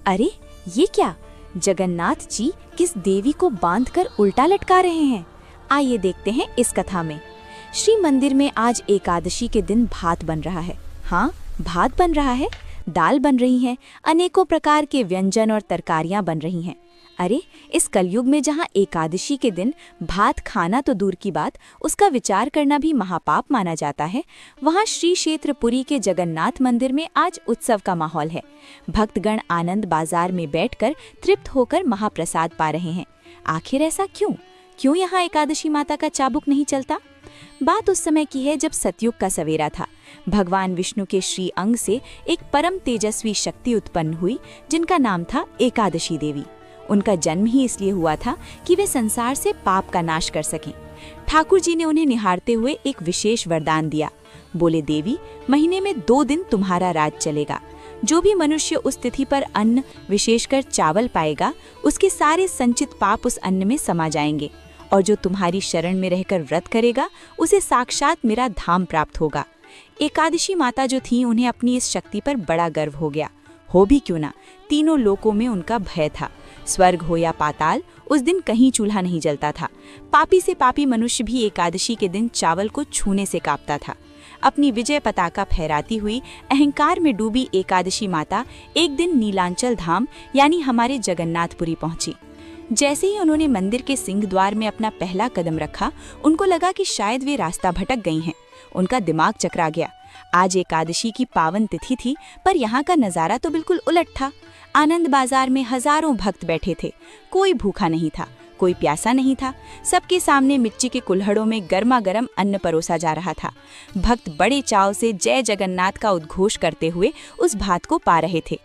अरे ये क्या, जगन्नाथ जी किस देवी को बांधकर उल्टा लटका रहे हैं? आइए देखते हैं इस कथा में। श्री मंदिर में आज एकादशी के दिन भात बन रहा है। हाँ, भात बन रहा है, दाल बन रही है, अनेकों प्रकार के व्यंजन और तरकारियां बन रही हैं। अरे, इस कलयुग में जहाँ एकादशी के दिन भात खाना तो दूर की बात, उसका विचार करना भी महापाप माना जाता है, वहाँ श्री क्षेत्र पुरी के जगन्नाथ मंदिर में आज उत्सव का माहौल है। भक्तगण आनंद बाजार में बैठकर तृप्त होकर महाप्रसाद पा रहे हैं। आखिर ऐसा क्यों यहाँ एकादशी माता का चाबुक नहीं चलता? बात उस समय की है जब सतयुग का सवेरा था। भगवान विष्णु के श्री अंग से एक परम तेजस्वी शक्ति उत्पन्न हुई, जिनका नाम था एकादशी देवी। उनका जन्म ही इसलिए हुआ था कि वे संसार से पाप का नाश कर सकें। ठाकुर जी ने उन्हें निहारते हुए एक विशेष वरदान दिया। बोले, देवी, महीने में 2 दिन तुम्हारा राज चलेगा। जो भी मनुष्य उस तिथि पर अन्न, विशेषकर चावल पाएगा, उसके सारे संचित पाप उस अन्न में समा जाएंगे, और जो तुम्हारी शरण में रहकर व्रत करेगा, उसे साक्षात मेरा धाम प्राप्त होगा। एकादशी माता जो थी, उन्हें अपनी इस शक्ति पर बड़ा गर्व हो गया। हो भी क्यों ना, तीनों लोकों में उनका भय था। स्वर्ग हो या पाताल, उस दिन कहीं चूल्हा नहीं जलता था। पापी से पापी मनुष्य भी एकादशी के दिन चावल को छूने से कांपता था। अपनी विजय पताका फहराती हुई अहंकार में डूबी एकादशी माता एक दिन नीलांचल धाम यानी हमारे जगन्नाथपुरी पहुंची। जैसे ही उन्होंने मंदिर के सिंह द्वार में अपना पहला कदम रखा, उनको लगा कि शायद वे रास्ता भटक गई हैं। उनका दिमाग चकरा गया। आज एकादशी की पावन तिथि थी, पर यहाँ का नज़ारा तो बिल्कुल उलट था। आनंद बाजार में हजारों भक्त बैठे थे। कोई भूखा नहीं था, कोई प्यासा नहीं था। सबके सामने मिट्टी के कुल्हड़ों में गर्मा गर्म अन्न परोसा जा रहा था। भक्त बड़े चाव से जय जगन्नाथ का उद्घोष करते हुए उस भात को पा रहे थे।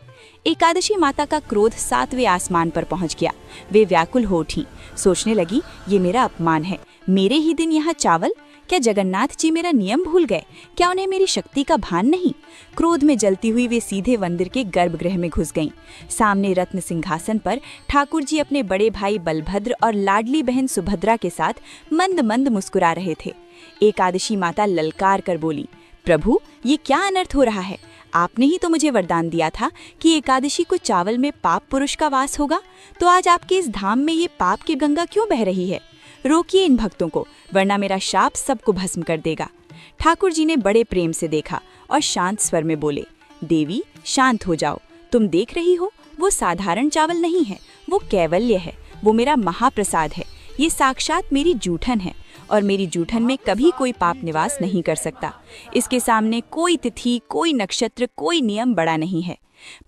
एकादशी माता का क्रोध 7वें आसमान पर पहुंच गया। वे व्याकुल हो उठी, सोचने लगी, ये मेरा अपमान है। मेरे ही दिन यहाँ चावल? क्या जगन्नाथ जी मेरा नियम भूल गए? क्या उन्हें मेरी शक्ति का भान नहीं? क्रोध में जलती हुई वे सीधे मंदिर के गर्भगृह में घुस गईं। सामने रत्न सिंहासन पर ठाकुर जी अपने बड़े भाई बलभद्र और लाडली बहन सुभद्रा के साथ मंद मंद मुस्कुरा रहे थे। एकादशी माता ललकार कर बोली, प्रभु, ये क्या अनर्थ हो रहा है? आपने ही तो मुझे वरदान दिया था कि एकादशी को चावल में पाप पुरुष का वास होगा, तो आज आपके इस धाम में ये पाप की गंगा क्यों बह रही है? रोकिए इन भक्तों को, वरना मेरा शाप सबको भस्म कर देगा। ठाकुर जी ने बड़े प्रेम से देखा और शांत स्वर में बोले, देवी, शांत हो जाओ। तुम देख रही हो, वो साधारण चावल नहीं है, वो कैवल्य है, वो मेरा महाप्रसाद है। ये साक्षात मेरी जूठन है, और मेरी जूठन में कभी कोई पाप निवास नहीं कर सकता। इसके सामने कोई तिथि, कोई नक्षत्र, कोई नियम बड़ा नहीं है।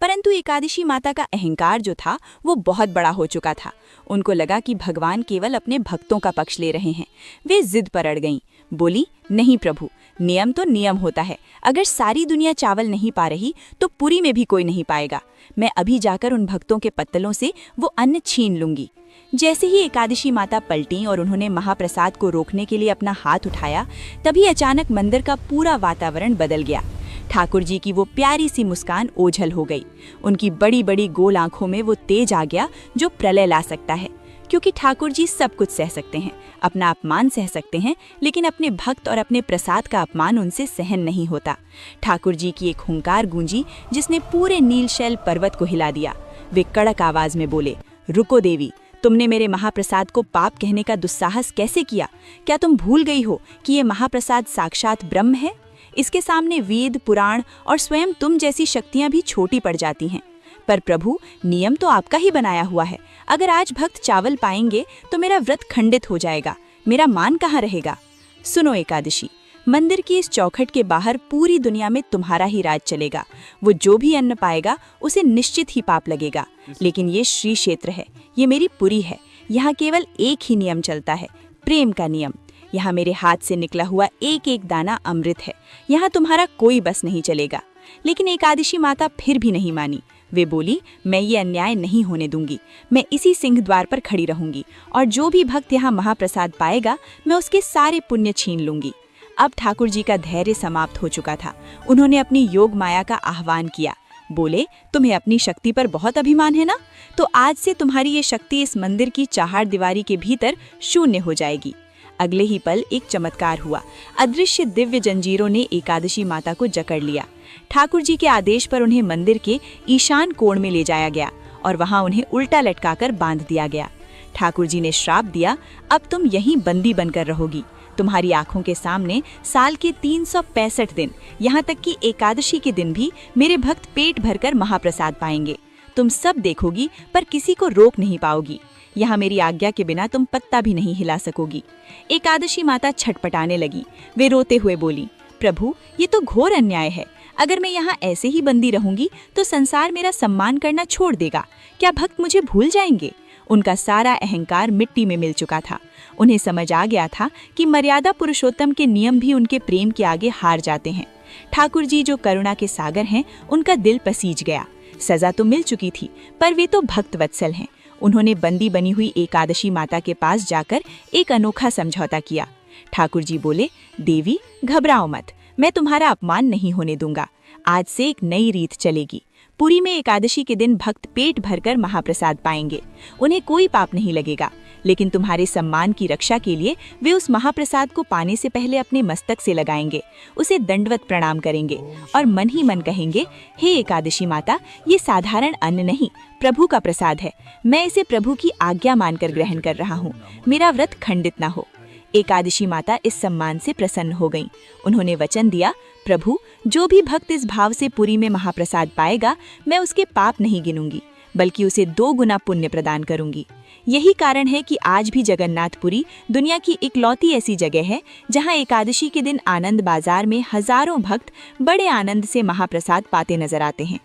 परंतु एकादशी माता का अहंकार जो था, वो बहुत बड़ा हो चुका था। उनको लगा कि भगवान केवल अपने भक्तों का पक्ष ले रहे हैं। वे जिद पर अड़ गईं। बोली, नहीं प्रभु, नियम तो नियम होता है। अगर सारी दुनिया चावल नहीं पा रही, तो पुरी में भी कोई नहीं पाएगा। मैं अभी जाकर उन भक्तों के पत्तलों से वो अन्न छीन लूंगी। जैसे ही एकादशी माता पलटी और उन्होंने महाप्रसाद को रोकने के लिए अपना हाथ उठाया, तभी अचानक मंदिर का पूरा वातावरण बदल गया। ठाकुर जी की वो प्यारी सी मुस्कान ओझल हो गई। उनकी बड़ी बड़ी गोल आंखों में वो तेज आ गया जो प्रलय ला सकता है। क्योंकि ठाकुर जी सब कुछ सह सकते हैं, अपना अपमान सह सकते हैं, लेकिन अपने भक्त और अपने प्रसाद का अपमान उनसे सहन नहीं होता। ठाकुर जी की एक हुंकार गूंजी, जिसने पूरे नीलशैल पर्वत को हिला दिया। वे कड़क आवाज में बोले, रुको देवी, तुमने मेरे महाप्रसाद को पाप कहने का दुस्साहस कैसे किया? क्या तुम भूल गई हो कि ये महाप्रसाद साक्षात ब्रह्म है? इसके सामने वेद, पुराण और स्वयं तुम जैसी शक्तियां भी छोटी पड़ जाती हैं। पर प्रभु, नियम तो आपका ही बनाया हुआ है। अगर आज भक्त चावल पाएंगे तो मेरा व्रत खंडित हो जाएगा। मेरा मान कहाँ रहेगा? सुनो एकादशी, मंदिर की इस चौखट के बाहर पूरी दुनिया में तुम्हारा ही राज चलेगा। वो जो भी अन्न पाएगा उसे निश्चित ही पाप लगेगा। लेकिन ये श्री क्षेत्र है, ये मेरी पुरी है। यहाँ केवल एक ही नियम चलता है, प्रेम का नियम। यहाँ मेरे हाथ से निकला हुआ एक एक दाना अमृत है। यहाँ तुम्हारा कोई बस नहीं चलेगा। लेकिन एकादशी माता फिर भी नहीं मानी। वे बोली, मैं ये अन्याय नहीं होने दूंगी। मैं इसी सिंह द्वार पर खड़ी रहूंगी, और जो भी भक्त यहाँ महाप्रसाद पाएगा, मैं उसके सारे पुण्य छीन लूंगी। अब ठाकुर जी का धैर्य समाप्त हो चुका था। उन्होंने अपनी योग माया का आह्वान किया। बोले, तुम्हें अपनी शक्ति पर बहुत अभिमान है ना? तो आज से तुम्हारी ये शक्ति इस मंदिर की चार दीवारी के भीतर शून्य हो जाएगी। अगले ही पल एक चमत्कार हुआ। अदृश्य दिव्य जंजीरों ने एकादशी माता को जकड़ लिया। ठाकुर जी के आदेश पर उन्हें मंदिर के ईशान कोण में ले जाया गया और वहां उन्हें उल्टा लटकाकर बांध दिया गया। ठाकुर जी ने श्राप दिया, अब तुम यहीं बंदी बनकर रहोगी। तुम्हारी आंखों के सामने साल के 365 दिन, यहाँ तक कि एकादशी के दिन भी मेरे भक्त पेट भरकर महाप्रसाद पाएंगे। तुम सब देखोगी पर किसी को रोक नहीं पाओगी। यहाँ मेरी आज्ञा के बिना तुम पत्ता भी नहीं हिला सकोगी। एकादशी माता छटपटाने लगी। वे रोते हुए बोली, प्रभु, ये तो घोर अन्याय है। अगर मैं यहाँ ऐसे ही बंदी रहूंगी तो संसार मेरा सम्मान करना छोड़ देगा। क्या भक्त मुझे भूल जाएंगे? उनका सारा अहंकार मिट्टी में मिल चुका था। उन्हें समझ आ गया था कि मर्यादा पुरुषोत्तम के नियम भी उनके प्रेम के आगे हार जाते हैं। ठाकुर जी जो करुणा के सागर हैं, उनका दिल पसीज गया। सजा तो मिल चुकी थी, पर वे तो भक्त वत्सल हैं। उन्होंने बंदी बनी हुई एकादशी माता के पास जाकर एक अनोखा समझौता किया। ठाकुर जी बोले, देवी घबराओ मत, मैं तुम्हारा अपमान नहीं होने दूंगा। आज से एक नई रीत चलेगी। पुरी में एकादशी के दिन भक्त पेट भरकर महाप्रसाद पाएंगे। उन्हें कोई पाप नहीं लगेगा, लेकिन तुम्हारे सम्मान की रक्षा के लिए वे उस महाप्रसाद को पाने से पहले अपने मस्तक से लगाएंगे, उसे दंडवत प्रणाम करेंगे और मन ही मन कहेंगे, हे एकादशी माता, ये साधारण अन्न नहीं, प्रभु का प्रसाद है। मैं इसे प्रभु की आज्ञा मानकर ग्रहण कर रहा हूँ। मेरा व्रत खंडित न हो। एकादशी माता इस सम्मान से प्रसन्न हो गईं। उन्होंने वचन दिया, प्रभु, जो भी भक्त इस भाव से पुरी में महाप्रसाद पाएगा, मैं उसके पाप नहीं गिनूंगी, बल्कि उसे 2 गुना पुण्य प्रदान करूंगी। यही कारण है कि आज भी जगन्नाथपुरी दुनिया की इकलौती ऐसी जगह है जहां एकादशी के दिन आनंद बाजार में हजारों भक्त बड़े आनंद से महाप्रसाद पाते नजर आते हैं।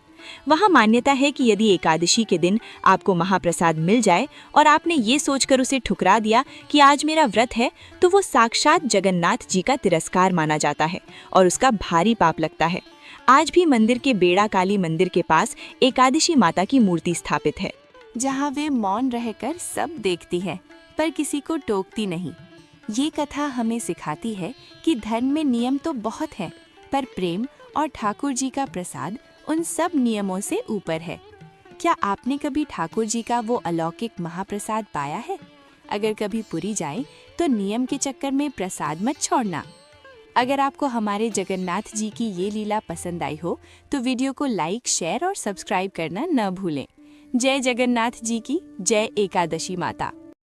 वहां मान्यता है कि यदि एकादशी के दिन आपको महाप्रसाद मिल जाए और आपने ये सोचकर उसे ठुकरा दिया कि आज मेरा व्रत है, तो वो साक्षात जगन्नाथ जी का तिरस्कार माना जाता है और उसका भारी पाप लगता है। आज भी मंदिर के बेड़ा काली मंदिर के पास एकादशी माता की मूर्ति स्थापित है, जहाँ वे मौन रहकर सब देखती है पर किसी को टोकती नहीं। ये कथा हमें सिखाती है कि धर्म में नियम तो बहुत हैं, पर प्रेम और ठाकुर जी का प्रसाद उन सब नियमों से ऊपर है। क्या आपने कभी ठाकुर जी का वो अलौकिक महाप्रसाद पाया है? अगर कभी पुरी जाए तो नियम के चक्कर में प्रसाद मत छोड़ना। अगर आपको हमारे जगन्नाथ जी की ये लीला पसंद आई हो तो वीडियो को लाइक, शेयर और सब्सक्राइब करना न भूलें। जय जगन्नाथ जी की जय। एकादशी माता।